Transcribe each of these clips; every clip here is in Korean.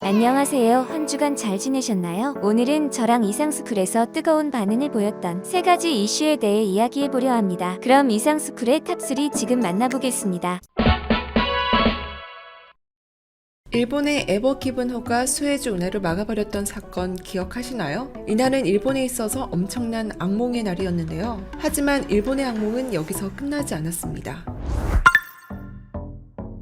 안녕하세요. 한 주간 잘 지내셨나요? 오늘은 저랑 이상스쿨에서 뜨거운 반응을 보였던 3가지 이슈에 대해 이야기해보려 합니다. 그럼 이상스쿨의 탑3 지금 만나보겠습니다. 일본의 에버기븐호가 수에즈 운하를 막아버렸던 사건 기억하시나요? 이날은 일본에 있어서 엄청난 악몽의 날이었는데요. 하지만 일본의 악몽은 여기서 끝나지 않았습니다.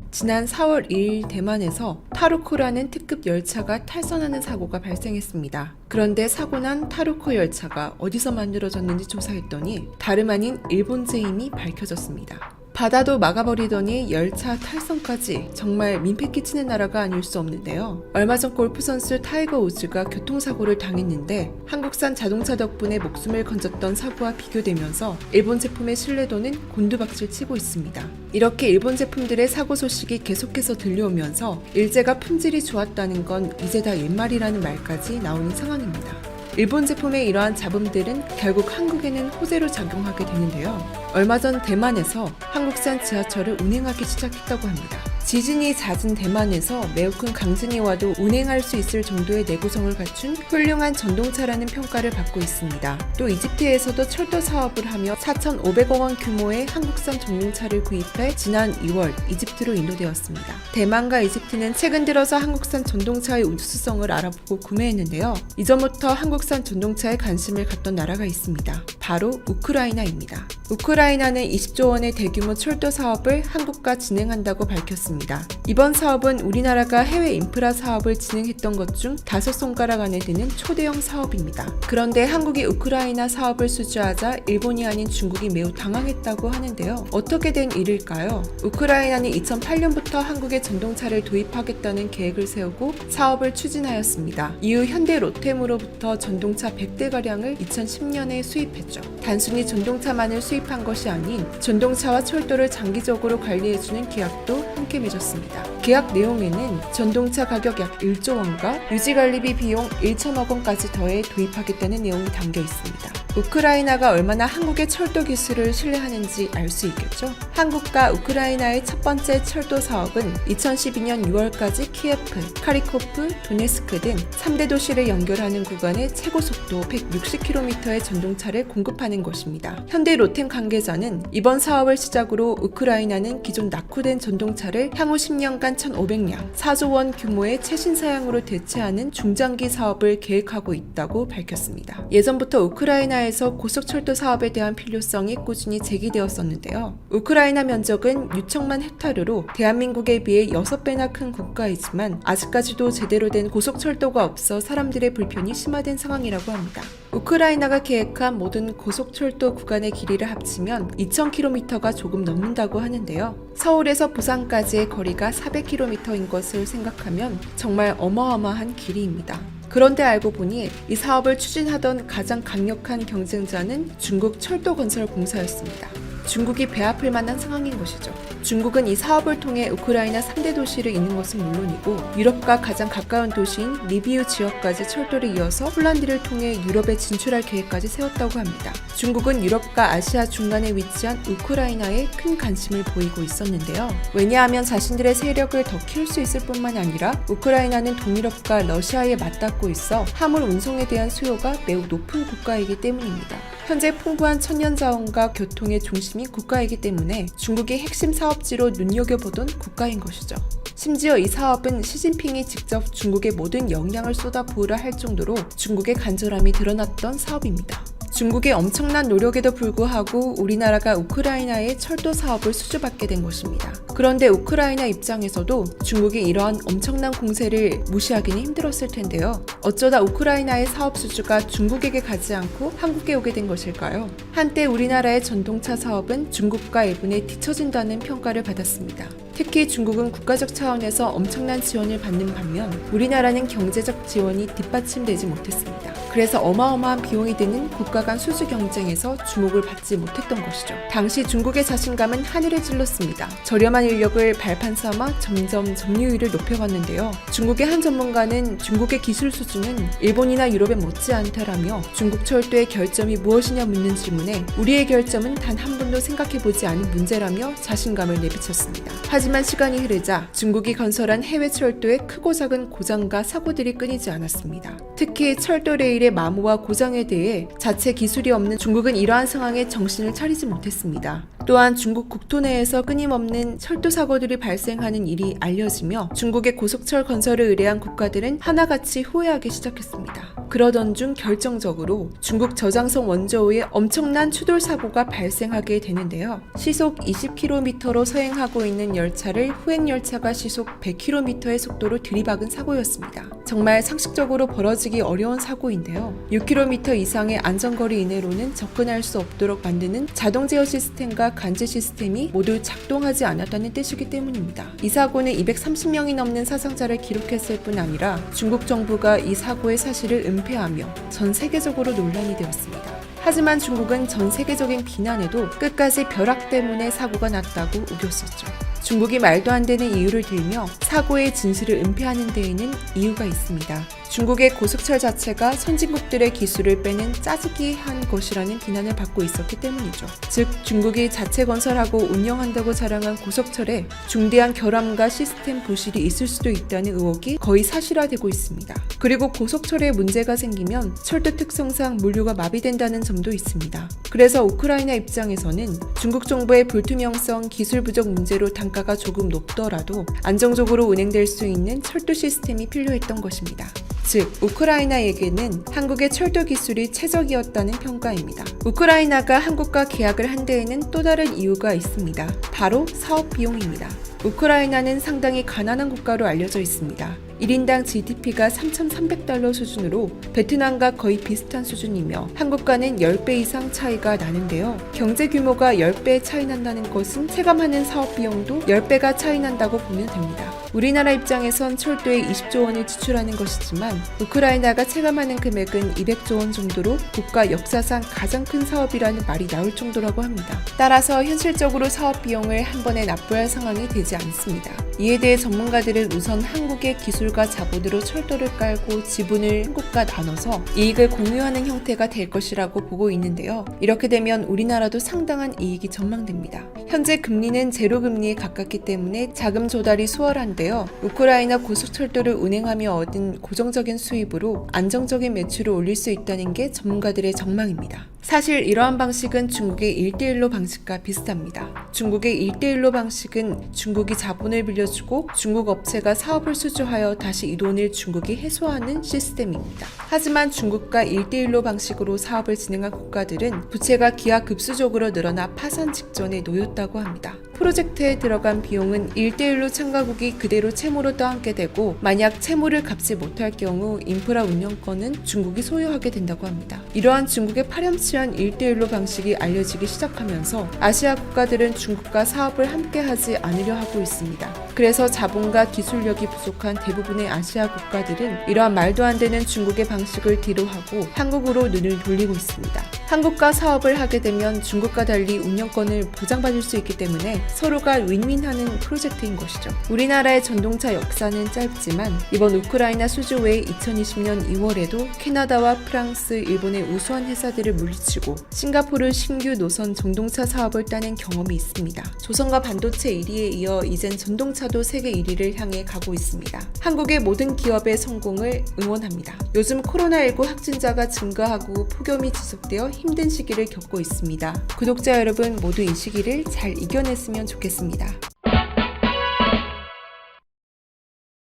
지난 4월 2일 대만에서 타루코라는 특급 열차가 탈선하는 사고가 발생했습니다. 그런데 사고 난 타루코 열차가 어디서 만들어졌는지 조사했더니 다름 아닌 일본제임이 밝혀졌습니다. 바다도 막아버리더니 열차 탈선까지, 정말 민폐 끼치는 나라가 아닐 수 없는데요. 얼마 전 골프 선수 타이거 우즈가 교통사고를 당했는데 한국산 자동차 덕분에 목숨을 건졌던 사고와 비교되면서 일본 제품의 신뢰도는 곤두박질 치고 있습니다. 이렇게 일본 제품들의 사고 소식이 계속해서 들려오면서 일제가 품질이 좋았다는 건 이제 다 옛말이라는 말까지 나오는 상황입니다. 일본 제품의 이러한 잡음들은 결국 한국에는 호재로 작용하게 되는데요. 얼마 전 대만에서 한국산 지하철을 운행하기 시작했다고 합니다. 지진이 잦은 대만에서 매우 큰 강진이 와도 운행할 수 있을 정도의 내구성을 갖춘 훌륭한 전동차라는 평가를 받고 있습니다. 또 이집트에서도 철도 사업을 하며 4,500억 원 규모의 한국산 전동차를 구입해 지난 2월 이집트로 인도되었습니다. 대만과 이집트는 최근 들어서 한국산 전동차의 우수성을 알아보고 구매했는데요. 이전부터 한국산 전동차에 관심을 갖던 나라가 있습니다. 바로 우크라이나입니다. 우크라이나는 20조 원의 대규모 철도 사업을 한국과 진행한다고 밝혔습니다. 이번 사업은 우리나라가 해외 인프라 사업을 진행했던 것 중 5손가락 안에 드는 초대형 사업입니다. 그런데 한국이 우크라이나 사업을 수주하자 일본이 아닌 중국이 매우 당황했다고 하는데요. 어떻게 된 일일까요? 우크라이나는 2008년부터 한국에 전동차를 도입하겠다는 계획을 세우고 사업을 추진하였습니다. 이후 현대 로템으로부터 전동차 100대가량을 2010년에 수입했죠. 단순히 전동차만을 수입한 것이 아닌 전동차와 철도를 장기적으로 관리해주는 계약도 함께 맺었습니다. 계약 내용에는 전동차 가격 약 1조 원과 유지관리비 비용 1천억 원까지 더해 도입하겠다는 내용이 담겨 있습니다. 우크라이나가 얼마나 한국의 철도 기술을 신뢰하는지 알 수 있겠죠? 한국과 우크라이나의 첫 번째 철도 사업은 2012년 6월까지 키예프, 카리코프, 도네스크 등 3대 도시를 연결하는 구간의 최고 속도 160km의 전동차를 공급하는 것입니다. 현대 로템 관계자는 이번 사업을 시작으로 우크라이나는 기존 낙후된 전동차를 향후 10년간 1,500량, 4조 원 규모의 최신 사양으로 대체하는 중장기 사업을 계획하고 있다고 밝혔습니다. 예전부터 우크라이나에서 고속철도 사업에 대한 필요성이 꾸준히 제기되었었는데요. 우크라이나 면적은 6천만 헥타르로 대한민국에 비해 6배나 큰 국가이지만 아직까지도 제대로 된 고속철도가 없어 사람들의 불편이 심화된 상황이라고 합니다. 우크라이나가 계획한 모든 고속철도 구간의 길이를 합치면 2,000km가 조금 넘는다고 하는데요. 서울에서 부산까지의 거리가 400km인 것을 생각하면 정말 어마어마한 길이입니다. 그런데 알고 보니 이 사업을 추진하던 가장 강력한 경쟁자는 중국 철도건설공사였습니다. 중국이 배아플 만한 상황인 것이죠. 중국은 이 사업을 통해 우크라이나 3대 도시를 잇는 것은 물론이고 유럽과 가장 가까운 도시인 리비우 지역까지 철도를 이어서 폴란드를 통해 유럽에 진출할 계획까지 세웠다고 합니다. 중국은 유럽과 아시아 중간에 위치한 우크라이나에 큰 관심을 보이고 있었는데요. 왜냐하면 자신들의 세력을 더 키울 수 있을 뿐만 아니라 우크라이나는 동유럽과 러시아에 맞닿고 있어 화물 운송에 대한 수요가 매우 높은 국가이기 때문입니다. 현재 풍부한 천연자원과 교통의 중심인 국가이기 때문에 중국의 핵심 사업지로 눈여겨보던 국가인 것이죠. 심지어 이 사업은 시진핑이 직접 중국에 모든 역량을 쏟아부으라 할 정도로 중국의 간절함이 드러났던 사업입니다. 중국의 엄청난 노력에도 불구하고 우리나라가 우크라이나의 철도 사업을 수주받게 된 것입니다. 그런데 우크라이나 입장에서도 중국이 이러한 엄청난 공세를 무시하기는 힘들었을 텐데요. 어쩌다 우크라이나의 사업 수주가 중국에게 가지 않고 한국에 오게 된 것일까요? 한때 우리나라의 전동차 사업은 중국과 일본에 뒤처진다는 평가를 받았습니다. 특히 중국은 국가적 차원에서 엄청난 지원을 받는 반면 우리나라는 경제적 지원이 뒷받침되지 못했습니다. 그래서 어마어마한 비용이 드는 국가 간 수주 경쟁에서 주목을 받지 못했던 것이죠. 당시 중국의 자신감은 하늘에 찔렀습니다. 저렴한 인력을 발판 삼아 점점 점유율을 높여갔는데요. 중국의 한 전문가는 중국의 기술 수준은 일본이나 유럽에 못지않다라며 중국 철도의 결점이 무엇이냐 묻는 질문에 우리의 결점은 단 한 번도 생각해보지 않은 문제라며 자신감을 내비쳤습니다. 하지만 하지만 시간이 흐르자 중국이 건설한 해외 철도의 크고 작은 고장과 사고들이 끊이지 않았습니다. 특히 철도 레일의 마모와 고장에 대해 자체 기술이 없는 중국은 이러한 상황에 정신을 차리지 못했습니다. 또한 중국 국토 내에서 끊임없는 철도 사고들이 발생하는 일이 알려지며 중국의 고속철 건설을 의뢰한 국가들은 하나같이 후회하기 시작했습니다. 그러던 중 결정적으로 중국 저장성 원저우에 엄청난 추돌 사고가 발생하게 되는데요. 시속 20km로 서행하고 있는 열차를 후행 열차가 시속 100km의 속도로 들이박은 사고였습니다. 정말 상식적으로 벌어지기 어려운 사고인데요. 6km 이상의 안전거리 이내로는 접근할 수 없도록 만드는 자동 제어 시스템과 간제 시스템이 모두 작동하지 않았다는 뜻이기 때문입니다. 이 사고는 230명이 넘는 사상자를 기록했을 뿐 아니라 중국 정부가 이 사고의 사실을 은폐하며 전 세계적으로 논란이 되었습니다. 하지만 중국은 전 세계적인 비난에도 끝까지 벼락 때문에 사고가 났다고 우겼었죠. 중국이 말도 안 되는 이유를 들며 사고의 진실을 은폐하는 데에는 이유가 있습니다. 중국의 고속철 자체가 선진국들의 기술을 빼는 짜깁기한 것이라는 비난을 받고 있었기 때문이죠. 즉 중국이 자체 건설하고 운영한다고 자랑한 고속철에 중대한 결함과 시스템 부실이 있을 수도 있다는 의혹이 거의 사실화되고 있습니다. 그리고 고속철에 문제가 생기면 철도 특성상 물류가 마비된다는 점도 있습니다. 그래서 우크라이나 입장에서는 중국 정부의 불투명성, 기술 부족 문제로 단가가 조금 높더라도 안정적으로 운행될 수 있는 철도 시스템이 필요했던 것입니다. 즉, 우크라이나에게는 한국의 철도 기술이 최적이었다는 평가입니다. 우크라이나가 한국과 계약을 한 데에는 또 다른 이유가 있습니다. 바로 사업 비용입니다. 우크라이나는 상당히 가난한 국가로 알려져 있습니다. 1인당 GDP가 3,300달러 수준으로 베트남과 거의 비슷한 수준이며 한국과는 10배 이상 차이가 나는데요. 경제 규모가 10배 차이 난다는 것은 체감하는 사업 비용도 10배가 차이 난다고 보면 됩니다. 우리나라 입장에선 철도에 20조 원을 지출하는 것이지만 우크라이나가 체감하는 금액은 200조 원 정도로 국가 역사상 가장 큰 사업이라는 말이 나올 정도라고 합니다. 따라서 현실적으로 사업 비용을 한 번에 납부할 상황이 되지 않습니다. 이에 대해 전문가들은 우선 한국의 기술과 자본으로 철도를 깔고 지분을 한국과 나눠서 이익을 공유하는 형태가 될 것이라고 보고 있는데요. 이렇게 되면 우리나라도 상당한 이익이 전망됩니다. 현재 금리는 제로 금리에 가깝기 때문에 자금 조달이 수월한데요. 우크라이나 고속철도를 운행하며 얻은 고정적인 수입으로 안정적인 매출을 올릴 수 있다는 게 전문가들의 전망입니다. 사실 이러한 방식은 중국의 1대1로 방식과 비슷합니다. 중국의 1대1로 방식은 중국이 자본을 빌려주고 중국 업체가 사업을 수주하여 다시 이 돈을 중국이 회수하는 시스템입니다. 하지만 중국과 1대1로 방식으로 사업을 진행한 국가들은 부채가 기하급수적으로 늘어나 파산 직전에 놓였다고 합니다. 프로젝트에 들어간 비용은 1대1로 참가국이 그대로 채무로 떠안게 되고 만약 채무를 갚지 못할 경우 인프라 운영권은 중국이 소유하게 된다고 합니다. 이러한 중국의 파렴치한 1대1로 방식이 알려지기 시작하면서 아시아 국가들은 중국과 사업을 함께하지 않으려 하고 있습니다. 그래서 자본과 기술력이 부족한 대부분의 아시아 국가들은 이러한 말도 안 되는 중국의 방식을 뒤로하고 한국으로 눈을 돌리고 있습니다. 한국과 사업을 하게 되면 중국과 달리 운영권을 보장받을 수 있기 때문에 서로가 윈윈하는 프로젝트인 것이죠. 우리나라의 전동차 역사는 짧지만 이번 우크라이나 수주 외에 2020년 2월에도 캐나다와 프랑스, 일본의 우수한 회사들을 물리치고 싱가포르 신규 노선 전동차 사업을 따낸 경험이 있습니다. 조선과 반도체 1위에 이어 이젠 전동차도 세계 1위를 향해 가고 있습니다. 한국의 모든 기업의 성공을 응원합니다. 요즘 코로나19 확진자가 증가하고 폭염이 지속되어 힘든 시기를 겪고 있습니다. 구독자 여러분 모두 이 시기를 잘 이겨냈으면 좋겠습니다.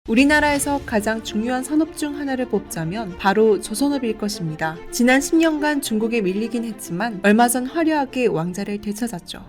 우리나라에서 가장 중요한 산업 중 하나를 뽑자면 바로 조선업일 것입니다. 지난 10년간 중국에 밀리긴 했지만 얼마 전 화려하게 왕자를 되찾았죠.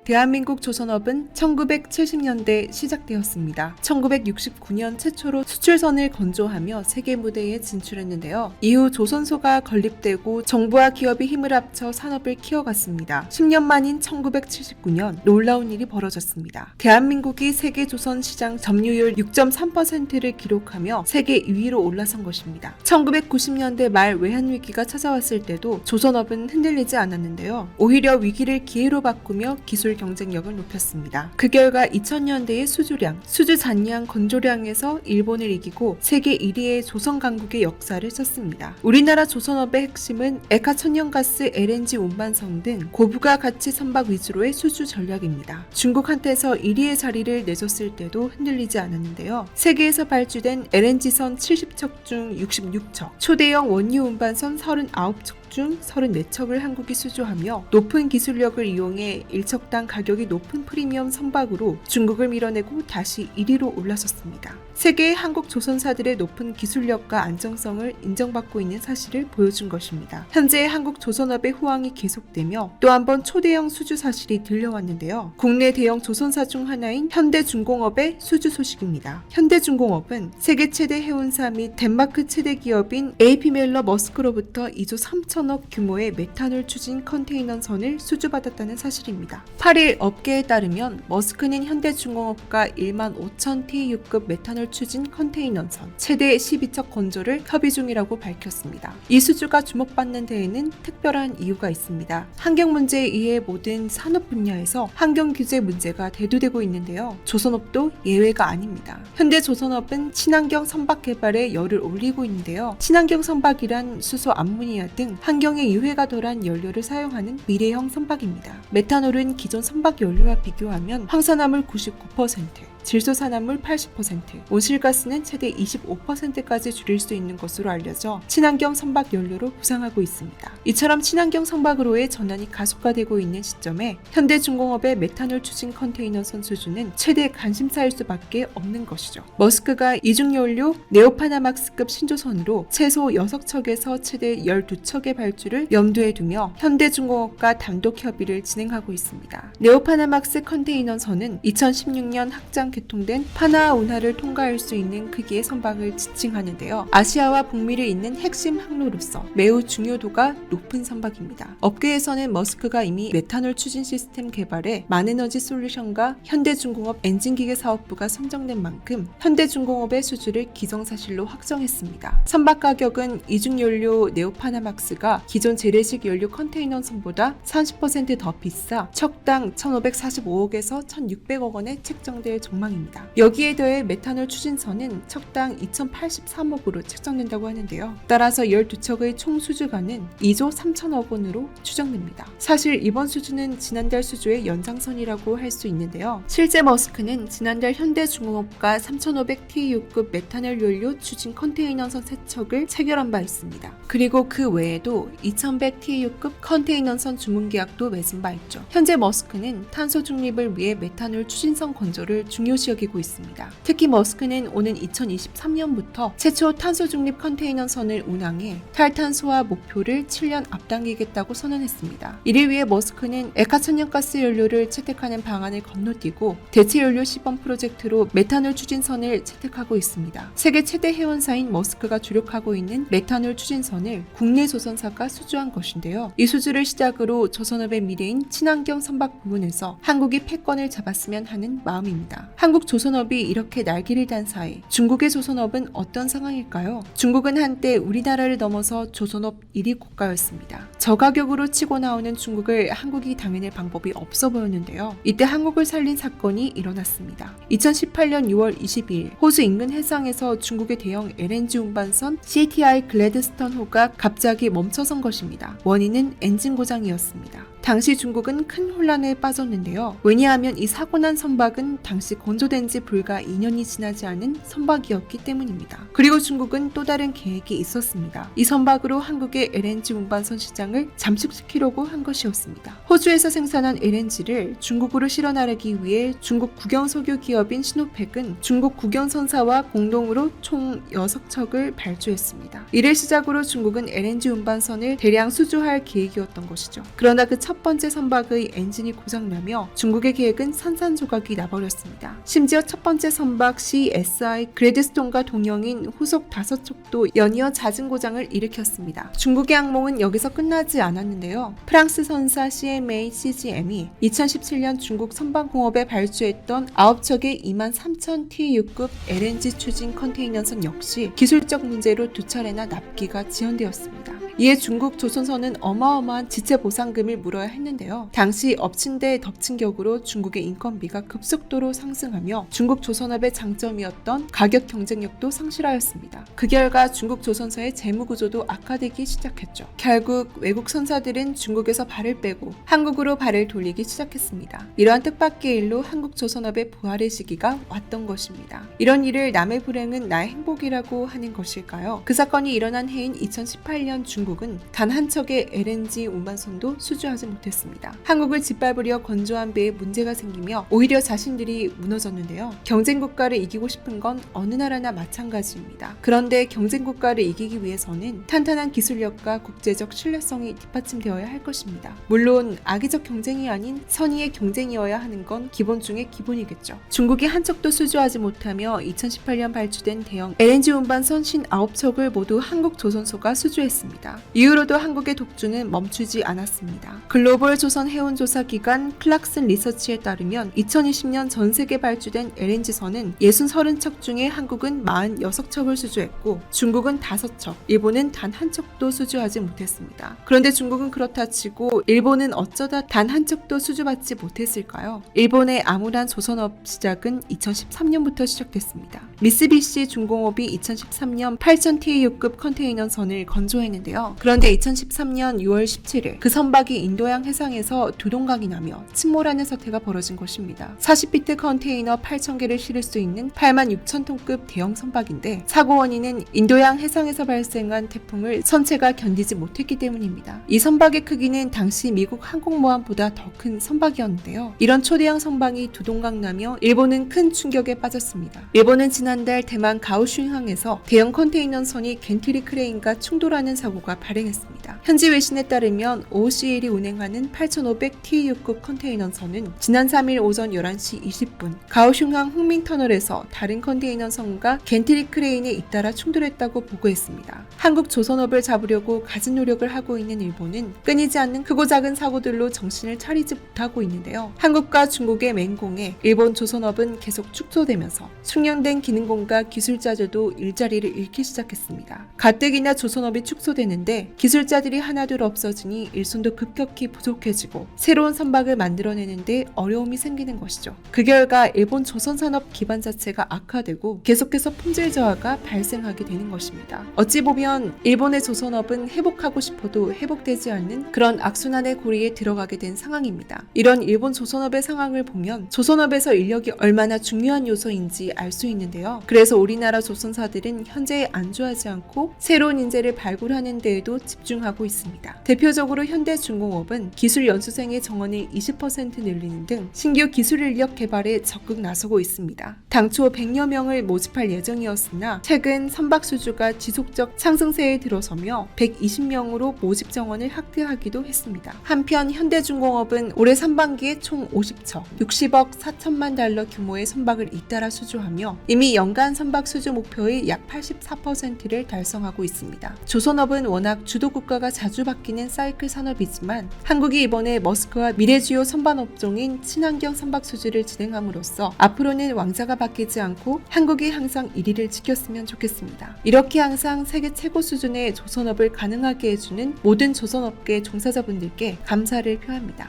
대한민국 조선업은 1970년대 시작되었습니다. 1969년 최초로 수출선을 건조하며 세계 무대에 진출했는데요. 이후 조선소가 건립되고 정부와 기업이 힘을 합쳐 산업을 키워갔습니다. 10년 만인 1979년 놀라운 일이 벌어졌습니다. 대한민국이 세계 조선 시장 점유율 6.3%를 기록하며 세계 2위로 올라선 것입니다. 1990년대 말 외환위기가 찾아왔을 때도 조선업은 흔들리지 않았는데요. 오히려 위기를 기회로 바꾸며 기술 기술 경쟁력을 높였습니다. 그 결과 2000년대의 수주량, 수주 잔량 건조량에서 일본을 이기고 세계 1위의 조선 강국의 역사를 썼습니다. 우리나라 조선업의 핵심은 액화 천연가스 LNG 운반선 등 고부가 가치 선박 위주로의 수주 전략입니다. 중국한테서 1위의 자리를 내줬을 때도 흔들리지 않았는데요. 세계에서 발주된 LNG선 70척 중 66척, 초대형 원유 운반선 39척 중 34척을 한국이 수주하며 높은 기술력을 이용해 1척당 가격이 높은 프리미엄 선박으로 중국을 밀어내고 다시 1위로 올라섰습니다. 세계의 한국 조선사들의 높은 기술력과 안정성을 인정받고 있는 사실을 보여준 것입니다. 현재 한국 조선업의 호황이 계속되며 또 한 번 초대형 수주 사실이 들려왔는데요. 국내 대형 조선사 중 하나인 현대중공업의 수주 소식입니다. 현대중공업은 세계 최대 해운사 및 덴마크 최대 기업인 AP 멜러 머스크로부터 2조 3천억 규모의 메탄올 추진 컨테이너선을 수주받았다는 사실입니다. 8일 업계에 따르면 머스크는 현대중공업과 1만 5천 TEU급 메탄올 추진 컨테이너선 최대 12척 건조를 협의 중이라고 밝혔습니다. 이 수주가 주목받는 데에는 특별한 이유가 있습니다. 환경 문제에 의해 모든 산업 분야에서 환경 규제 문제가 대두되고 있는데요. 조선업도 예외가 아닙니다. 현대 조선업은 친환경 선박 개발에 열을 올리고 있는데요. 친환경 선박이란 수소 암모니아 등 환경에 유해가 덜한 연료를 사용하는 미래형 선박입니다. 메탄올은 기존 선박 연료와 비교하면 황산화물 99%, 질소산화물 80%, 온실가스는 최대 25%까지 줄일 수 있는 것으로 알려져 친환경 선박 연료로 부상하고 있습니다. 이처럼 친환경 선박으로의 전환이 가속화되고 있는 시점에 현대중공업의 메탄올 추진 컨테이너선 수주는 최대 관심사일 수밖에 없는 것이죠. 머스크가 이중연료 네오파나막스급 신조선으로 최소 6척에서 최대 12척의 발주를 염두에 두며 현대중공업과 단독 협의를 진행하고 있습니다. 네오파나막스 컨테이너선은 2016년 확장 개통된 파나아 운하를 통과할 수 있는 크기의 선박을 지칭하는데요. 아시아와 북미를 잇는 핵심 항로로서 매우 중요도가 높은 선박입니다. 업계에서는 머스크가 이미 메탄올 추진 시스템 개발에 만에너지 솔루션과 현대중공업 엔진기계 사업부가 선정된 만큼 현대중공업의 수주를 기정사실로 확정했습니다. 선박 가격은 이중연료 네오파나막스가 기존 재래식 연료 컨테이너선보다 30% 더 비싸 척당 1,545억에서 1,600억 원에 책정될 전망입니다. 여기에 더해 메탄올 추진선은 척당 2,083억으로 책정된다고 하는데요. 따라서 12척의 총 수주가는 2조 3천억 원으로 추정됩니다. 사실 이번 수주는 지난달 수주의 연장선이라고 할 수 있는데요. 실제 머스크는 지난달 현대중공업과 3,500TEU급 메탄올 연료 추진 컨테이너선 3척을 체결한 바 있습니다. 그리고 그 외에도 2,100TEU급 컨테이너선 주문 계약도 맺은 바 있죠. 현재 머스크는 탄소 중립을 위해 메탄올 추진선 건조를 중요시 여기고 있습니다. 특히 머스크는 오는 2023년부터 최초 탄소 중립 컨테이너선을 운항해 탈탄소화 목표를 7년 앞당기겠다고 선언했습니다. 이를 위해 머스크는 액화천연가스 연료를 채택하는 방안을 건너뛰고 대체 연료 시범 프로젝트로 메탄올 추진선을 채택하고 있습니다. 세계 최대 해운사인 머스크가 주력하고 있는 메탄올 추진선을 국내 조선사가 수주한 것인데요. 이 수주를 시작으로 조선업의 미래인 친환경 선박 부문에서 한국이 패권을 잡았으면 하는 마음입니다. 한국 조선업이 이렇게 날개를 단 사이 중국의 조선업은 어떤 상황일까요? 중국은 한때 우리나라를 넘어서 조선업 1위 국가였습니다. 저가격으로 치고 나오는 중국을 한국이 당해낼 방법이 없어 보였는데요. 이때 한국을 살린 사건이 일어났습니다. 2018년 6월 22일 호주 인근 해상에서 중국의 대형 LNG 운반선 CTI 글래드스턴호가 갑자기 멈춰선 것입니다. 원인은 엔진 고장이었습니다. 당시 중국은 큰 혼란에 빠졌는데요. 왜냐하면 이 사고 난 선박은 당시 건조된 지 불과 2년이 지나지 않은 선박이었기 때문입니다. 그리고 중국은 또 다른 계획이 있었습니다. 이 선박으로 한국의 LNG 운반선 시장을 잠식시키려고 한 것이었습니다. 호주에서 생산한 LNG를 중국으로 실어 나르기 위해 중국 국영석유 기업인 시노펙은 중국 국영선사와 공동으로 총 6척을 발주했습니다. 이를 시작으로 중국은 LNG 운반선을 대량 수주할 계획이었던 것이죠. 그러나 그 첫 번째 선박의 엔진이 고장나며 중국의 계획은 산산조각이 나버렸습니다. 심지어 첫 번째 선박 CSI 그레드스톤과 동형인 후속 5척도 연이어 잦은 고장을 일으켰습니다. 중국의 악몽은 여기서 끝나지 않았는데요. 프랑스 선사 CMA CGM이 2017년 중국 선박공업에 발주했던 9척의 23,000 TEU급 LNG 추진 컨테이너선 역시 기술적 문제로 2차례나 납기가 지연되었습니다. 이에 중국 조선사는 어마어마한 지체 보상금을 물어야 했는데요. 당시 엎친 데 덮친 격으로 중국의 인건비가 급속도로 상승하며 중국 조선업의 장점이었던 가격 경쟁력도 상실하였습니다. 그 결과 중국 조선사의 재무 구조도 악화되기 시작했죠. 결국 외국 선사들은 중국에서 발을 빼고 한국으로 발을 돌리기 시작했습니다. 이러한 뜻밖의 일로 한국 조선업의 부활의 시기가 왔던 것입니다. 이런 일을 남의 불행은 나의 행복이라고 하는 것일까요? 그 사건이 일어난 해인 2018년 중국은 단 한 척의 LNG 운반선도 수주하지 못했습니다. 한국을 짓밟으려 건조한 배에 문제가 생기며 오히려 자신들이 무너졌는데요. 경쟁국가를 이기고 싶은 건 어느 나라나 마찬가지입니다. 그런데 경쟁국가를 이기기 위해서는 탄탄한 기술력과 국제적 신뢰성이 뒷받침되어야 할 것입니다. 물론 악의적 경쟁이 아닌 선의의 경쟁이어야 하는 건 기본 중의 기본이겠죠. 중국이 한 척도 수주하지 못하며 2018년 발주된 대형 LNG 운반선 59척을 모두 한국 조선소가 수주했습니다. 이후로도 한국의 독주는 멈추지 않았습니다. 글로벌 조선 해운 조사 기관 클락슨 리서치에 따르면 2020년 전 세계 발주된 LNG선은 30척 중에 한국은 46척을 수주했고 중국은 5척, 일본은 단 한 척도 수주하지 못했습니다. 그런데 중국은 그렇다 치고 일본은 어쩌다 단 한 척도 수주받지 못했을까요? 일본의 암울한 조선업 시작은 2013년부터 시작됐습니다. 미쓰비시 중공업이 2013년 8000TEU급 컨테이너선을 건조했는데요. 그런데 2013년 6월 17일 그 선박이 인도양 해상에서 두동강이 나며 침몰하는 사태가 벌어진 것입니다. 40피트 컨테이너 8,000개를 실을 수 있는 86,000톤급 대형 선박인데 사고 원인은 인도양 해상에서 발생한 태풍을 선체가 견디지 못했기 때문입니다. 이 선박의 크기는 당시 미국 항공모함보다 더 큰 선박이었는데요. 이런 초대형 선박이 두동강 나며 일본은 큰 충격에 빠졌습니다. 일본은 지난달 대만 가오슝항에서 대형 컨테이너선이 겐트리 크레인과 충돌하는 사고가 발생했습니다. 현지 외신에 따르면 OCL이 운행하는 8,500TEU급 컨테이너선은 지난 3일 오전 11시 20분 가오슝항 흥민터널에서 다른 컨테이너선과 겐트리 크레인에 잇따라 충돌했다고 보고했습니다. 한국 조선업을 잡으려고 갖은 노력을 하고 있는 일본은 끊이지 않는 크고 작은 사고들로 정신을 차리지 못하고 있는데요. 한국과 중국의 맹공에 일본 조선업은 계속 축소되면서 숙련된 기능공과 기술자들도 일자리를 잃기 시작했습니다. 가뜩이나 조선업이 축소되는데 기술자들이 하나둘 없어지니 일손도 급격히 부족해지고 새로운 선박을 만들어내는데 어려움이 생기는 것이죠. 그 결과 일본 조선산업 기반 자체가 악화되고 계속해서 품질 저하가 발생하게 되는 것입니다. 어찌 보면 일본의 조선업은 회복하고 싶어도 회복되지 않는 그런 악순환의 고리에 들어가게 된 상황입니다. 이런 일본 조선업의 상황을 보면 조선업에서 인력이 얼마나 중요한 요소인지 알 수 있는데요. 그래서 우리나라 조선사들은 현재에 안주하지 않고 새로운 인재를 발굴하는 데에도 집중하고 있습니다. 대표적으로 현대중공업은 기술 연수생의 정원을 20% 늘리는 등 신규 기술 인력 개발에 적극 나서고 있습니다. 당초 100여 명을 모집할 예정이었으나 최근 선박 수주가 지속적 상승세에 들어서며 120명으로 모집 정원을 확대하기도 했습니다. 한편 현대중공업은 올해 상반기에 총 50척, 60억 4천만 달러 규모의 선박을 잇따라 수주하며 이미 연간 선박 수주 목표의 약 84%를 달성하고 있습니다. 조선업은 워낙 주도 국가가 자주 바뀌는 사이클 산업이지만 한국이 이번에 머스크와 미래주요 선반업종인 친환경 선박 수주를 진행함으로써 앞으로는 왕자가 바뀌지 않고 한국이 항상 1위를 지켰으면 좋겠습니다. 이렇게 항상 세계 최고 수준의 조선업을 가능하게 해주는 모든 조선업계 종사자분들께 감사를 표합니다.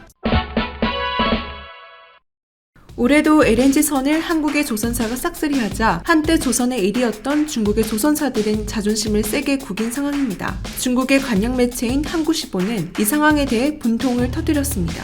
올해도 LNG선을 한국의 조선사가 싹쓸이하자 한때 조선의 1위였던 중국의 조선사들은 자존심을 세게 구긴 상황입니다. 중국의 관영 매체인 한국시보는 이 상황에 대해 분통을 터뜨렸습니다.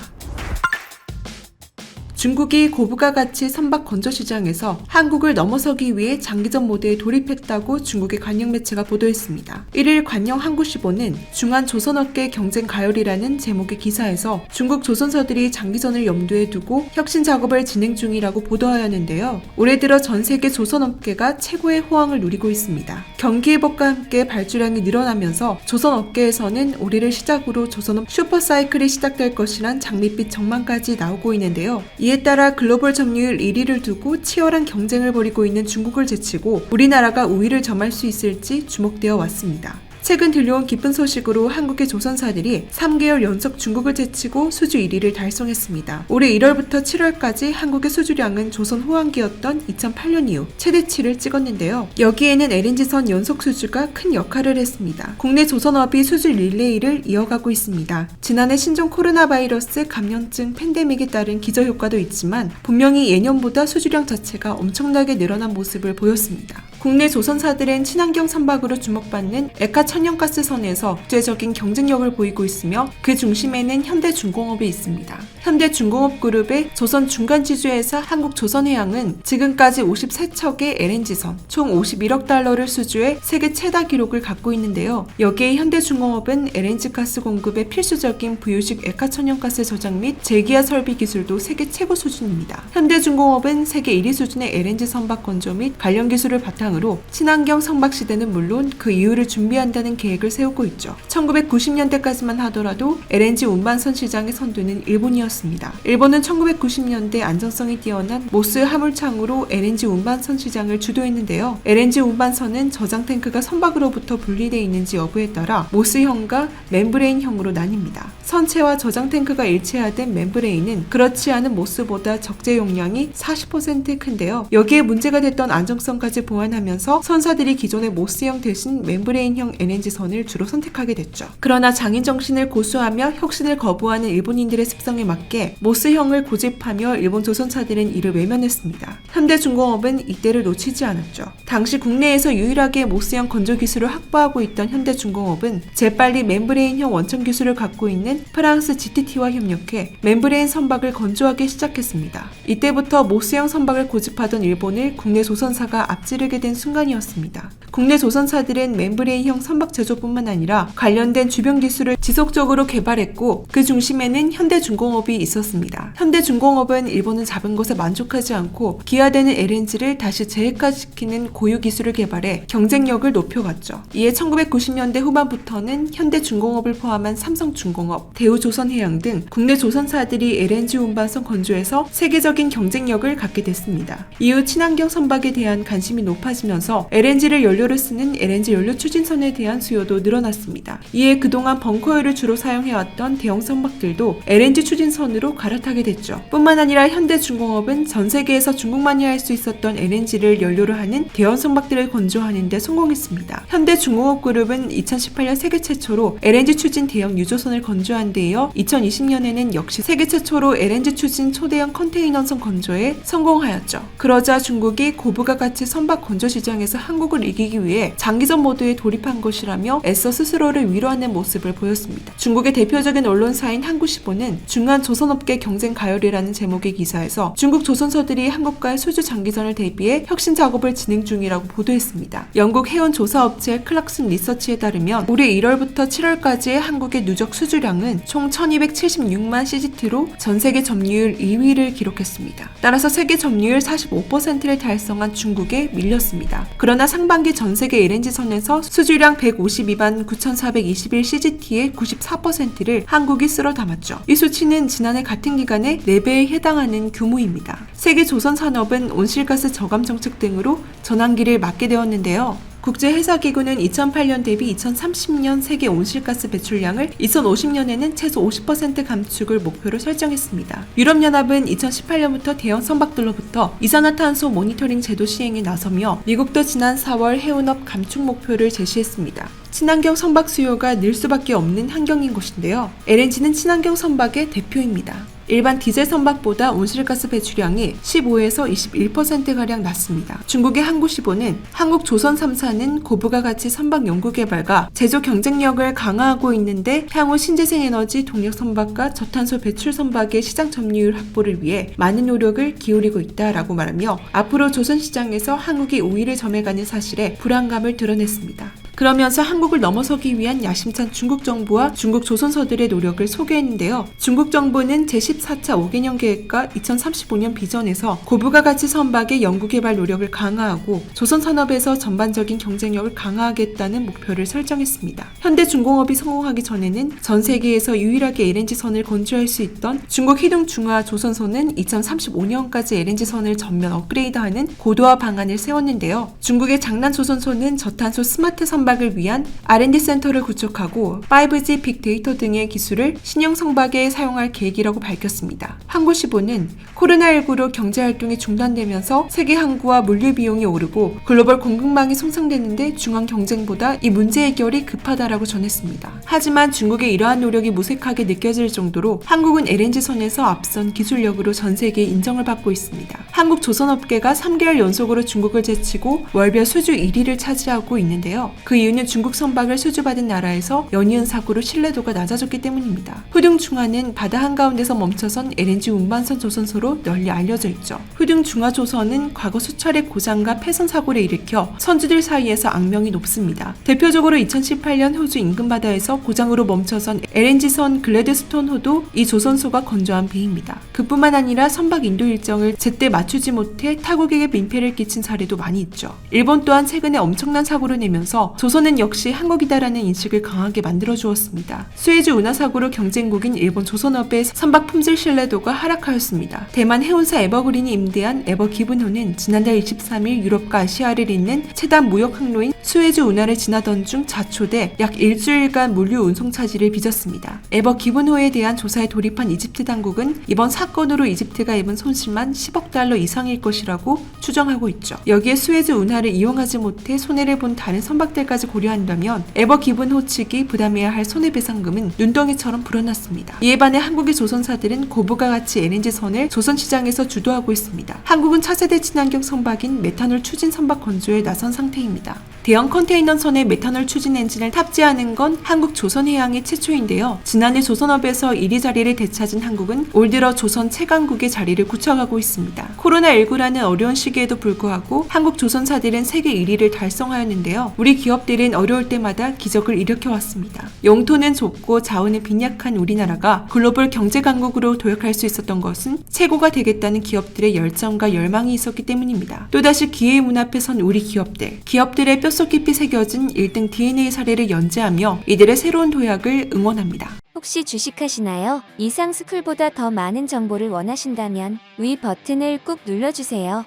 중국이 고부가 가치 선박 건조 시장에서 한국을 넘어서기 위해 장기전 모드에 돌입했다고 중국의 관영 매체가 보도했습니다. 1일 관영 한국시보는 중한 조선업계 경쟁 가열이라는 제목의 기사에서 중국 조선사들이 장기전을 염두에 두고 혁신 작업을 진행 중이라고 보도하였는데요. 올해 들어 전 세계 조선업계가 최고의 호황을 누리고 있습니다. 경기 회복과 함께 발주량이 늘어나면서 조선업계에서는 올해를 시작으로 조선업 슈퍼사이클이 시작될 것이란 장밋빛 전망까지 나오고 있는데요. 이에 따라 글로벌 점유율 1위를 두고 치열한 경쟁을 벌이고 있는 중국을 제치고 우리나라가 우위를 점할 수 있을지 주목되어 왔습니다. 최근 들려온 기쁜 소식으로 한국의 조선사들이 3개월 연속 중국을 제치고 수주 1위를 달성했습니다. 올해 1월부터 7월까지 한국의 수주량은 조선 호황기였던 2008년 이후 최대치를 찍었는데요. 여기에는 LNG선 연속 수주가 큰 역할을 했습니다. 국내 조선업이 수주 릴레이를 이어가고 있습니다. 지난해 신종 코로나 바이러스 감염증 팬데믹에 따른 기저효과도 있지만 분명히 예년보다 수주량 자체가 엄청나게 늘어난 모습을 보였습니다. 국내 조선사들은 친환경 선박으로 주목받는 에카 천연가스선에서 국제적인 경쟁력을 보이고 있으며 그 중심에는 현대중공업이 있습니다. 현대중공업그룹의 조선 중간지주회사 한국조선해양은 지금까지 53척의 LNG선 총 51억 달러를 수주해 세계 최다 기록을 갖고 있는데요. 여기에 현대중공업은 LNG가스 공급에 필수적인 부유식 에카천연가스 저장 및 재기화 설비 기술도 세계 최고 수준입니다. 현대중공업은 세계 1위 수준의 LNG 선박 건조 및 관련 기술을 바탕으로 친환경 선박 시대는 물론 그 이후를 준비한다는 계획을 세우고 있죠. 1990년대까지만 하더라도 LNG 운반선 시장의 선두는 일본이었습니다. 일본은 1990년대 안정성이 뛰어난 모스 화물창으로 LNG 운반선 시장을 주도했는데요. LNG 운반선은 저장 탱크가 선박으로부터 분리되어 있는지 여부에 따라 모스형과 멤브레인형으로 나뉩니다. 선체와 저장 탱크가 일체화된 멤브레인은 그렇지 않은 모스보다 적재 용량이 40% 큰데요. 여기에 문제가 됐던 안정성까지 보완하면서 선사들이 기존의 모스형 대신 멤브레인형 LNG선을 주로 선택하게 됐죠. 그러나 장인 정신을 고수하며 혁신을 거부하는 일본인들의 습성에 맞게 모스형을 고집하며 일본 조선사들은 이를 외면했습니다. 현대중공업은 이때를 놓치지 않았죠. 당시 국내에서 유일하게 모스형 건조 기술을 확보하고 있던 현대중공업은 재빨리 멤브레인형 원천 기술을 갖고 있는 프랑스 GTT와 협력해 멤브레인 선박을 건조하기 시작했습니다. 이때부터 모스형 선박을 고집하던 일본을 국내 조선사가 앞지르게 된 순간이었습니다. 국내 조선사들은 멤브레인형 선박 제조뿐만 아니라 관련된 주변 기술을 지속적으로 개발했고 그 중심에는 현대중공업이 있었습니다. 현대중공업은 일본은 잡은 것에 만족하지 않고 기화되는 LNG를 다시 재해가시키는 고유 기술을 개발해 경쟁력을 높여갔죠. 이에 1990년대 후반부터는 현대중공업을 포함한 삼성중공업, 대우조선해양 등 국내 조선사들이 LNG 운반선 건조에서 세계적인 경쟁력을 갖게 됐습니다. 이후 친환경 선박에 대한 관심이 높아지면서 LNG를 연료로 쓰는 LNG 연료 추진선에 대한 수요도 늘어났습니다. 이에 그동안 벙커오일을 주로 사용해왔던 대형 선박들도 LNG 추진선으로 갈아타게 됐죠. 뿐만 아니라 현대중공업은 전 세계에서 중국만이 할 수 있었던 LNG를 연료로 하는 대형 선박들을 건조하는 데 성공했습니다. 현대중공업그룹은 2018년 세계 최초로 LNG 추진 대형 유조선을 건조한 데 이어 2020년에는 역시 세계 최초로 LNG 추진 초대형 컨테이너선 건조에 성공하였죠. 그러자 중국이 고부가 가치 선박 건조 시장에서 한국을 이기기 위해 장기전 모드에 돌입한 것이라며 애써 스스로를 위로하는 모습을 보였습니다. 중국의 대표적인 언론사인 한국시보는 중한 조선업계 경쟁 가열이라는 제목의 기사에서 중국 조선사들이 한국과의 수주 장기전을 대비해 혁신 작업을 진행 중이라고 보도했습니다. 영국 해운 조사업체 클락슨 리서치에 따르면 올해 1월부터 7월까지의 한국의 누적 수주량은 총 1276만 CGT로 전 세계 점유율 2위를 기록했습니다. 따라서 세계 점유율 45%를 달성한 중국에 밀렸습니다. 그러나 상반기 전 세계 LNG선에서 수주량 152만 9,421 CGT의 94%를 한국이 쓸어 담았죠. 이 수치는 지난해 같은 기간의 4배에 해당하는 규모입니다. 세계 조선산업은 온실가스 저감 정책 등으로 전환기를 맞게 되었는데요. 국제회사기구는 2008년 대비 2030년 세계 온실가스 배출량을 2050년에는 최소 50% 감축을 목표로 설정했습니다. 유럽연합은 2018년부터 대형 선박들로부터 이산화탄소 모니터링 제도 시행에 나서며 미국도 지난 4월 해운업 감축 목표를 제시했습니다. 친환경 선박 수요가 늘 수밖에 없는 환경인 것인데요. LNG는 친환경 선박의 대표입니다. 일반 디젤 선박보다 온실가스 배출량이 15에서 21%가량 낮습니다. 중국의 한국시보는 한국 조선 3사는 고부가 가치 선박 연구개발과 제조 경쟁력을 강화하고 있는데 향후 신재생에너지 동력 선박과 저탄소 배출 선박의 시장 점유율 확보를 위해 많은 노력을 기울이고 있다라고 말하며 앞으로 조선 시장에서 한국이 우위를 점해가는 사실에 불안감을 드러냈습니다. 그러면서 한국을 넘어서기 위한 야심찬 중국 정부와 중국 조선사들의 노력을 소개했는데요. 중국 정부는 제14차 5개년 계획과 2035년 비전에서 고부가 가치 선박의 연구개발 노력을 강화하고 조선산업에서 전반적인 경쟁력을 강화하겠다는 목표를 설정했습니다. 현대중공업이 성공하기 전에는 전 세계에서 유일하게 LNG선을 건조할 수 있던 중국 희둥중화 조선소는 2035년까지 LNG선을 전면 업그레이드하는 고도화 방안을 세웠는데요. 중국의 장난 조선소는 저탄소 스마트 선박 선박을 위한 R&D 센터를 구축하고 5G 빅데이터 등의 기술을 신형 선박에 사용할 계획이라고 밝혔습니다. 항구시보는 코로나19로 경제활동이 중단되면서 세계 항구와 물류 비용이 오르고 글로벌 공급망이 손상되는데 중앙 경쟁보다 이 문제 해결이 급하다라고 전했습니다. 하지만 중국의 이러한 노력이 무색하게 느껴질 정도로 한국은 LNG선에서 앞선 기술력으로 전 세계에 인정을 받고 있습니다. 한국 조선업계가 3개월 연속으로 중국을 제치고 월별 수주 1위를 차지하고 있는데요. 그 이유는 중국 선박을 수주받은 나라에서 연이은 사고로 신뢰도가 낮아졌기 때문입니다. 후등중하는 바다 한가운데서 멈춰선 LNG 운반선 조선소로 널리 알려져 있죠. 후등중하조선은 과거 수차례 고장과 폐선 사고를 일으켜 선주들 사이에서 악명이 높습니다. 대표적으로 2018년 호주 인근 바다에서 고장으로 멈춰선 LNG선 글래드스톤호도 이 조선소가 건조한 배입니다. 그뿐만 아니라 선박 인도 일정을 제때 맞추지 못해 타국에게 민폐를 끼친 사례도 많이 있죠. 일본 또한 최근에 엄청난 사고를 내면서 조선은 역시 한국이다라는 인식을 강하게 만들어 주었습니다. 수에즈 운하 사고로 경쟁국인 일본 조선업의 선박 품질 신뢰도가 하락하였습니다. 대만 해운사 에버그린이 임대한 에버기분호는 지난달 23일 유럽과 아시아를 잇는 최단 무역 항로인 수에즈 운하를 지나던 중 자초돼 약 일주일간 물류 운송 차질을 빚었습니다. 에버기분호에 대한 조사에 돌입한 이집트 당국은 이번 사건으로 이집트가 입은 손실만 10억 달러 이상일 것이라고 추정하고 있죠. 여기에 수에즈 운하를 이용하지 못해 손해를 본 다른 선박들까지 고려한다면 에버기분호 측이 부담해야 할 손해배상금은 눈덩이처럼 불어났습니다. 이에 반해 한국의 조선사들은 고부가 가치 LNG선을 조선시장에서 주도하고 있습니다. 한국은 차세대 친환경 선박인 메탄올 추진 선박 건조에 나선 상태입니다. 대형 컨테이너선에 메탄올 추진 엔진을 탑재하는 건 한국 조선해양의 최초인데요. 지난해 조선업에서 1위 자리를 되찾은 한국은 올 들어 조선 최강국의 자리를 굳혀가고 있습니다. 코로나19라는 어려운 시기에도 불구하고 한국 조선사들은 세계 1위를 달성하였는데요. 우리 기업들은 어려울 때마다 기적을 일으켜왔습니다. 영토는 좁고 자원은 빈약한 우리나라가 글로벌 경제 강국으로 도약할 수 있었던 것은 최고가 되겠다는 기업들의 열정과 열망이 있었기 때문입니다. 또다시 기회의 문 앞에 선 우리 기업들의 뼛속 깊이 새겨진 1등 DNA 사례를 연재하며 이들의 새로운 도약을 응원합니다. 혹시 주식하시나요? 이상 스쿨보다 더 많은 정보를 원하신다면 위 버튼을 꾹 눌러주세요.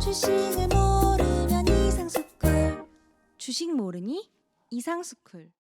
주식을 모르면 이상스쿨. 주식 모르니? 이상스쿨.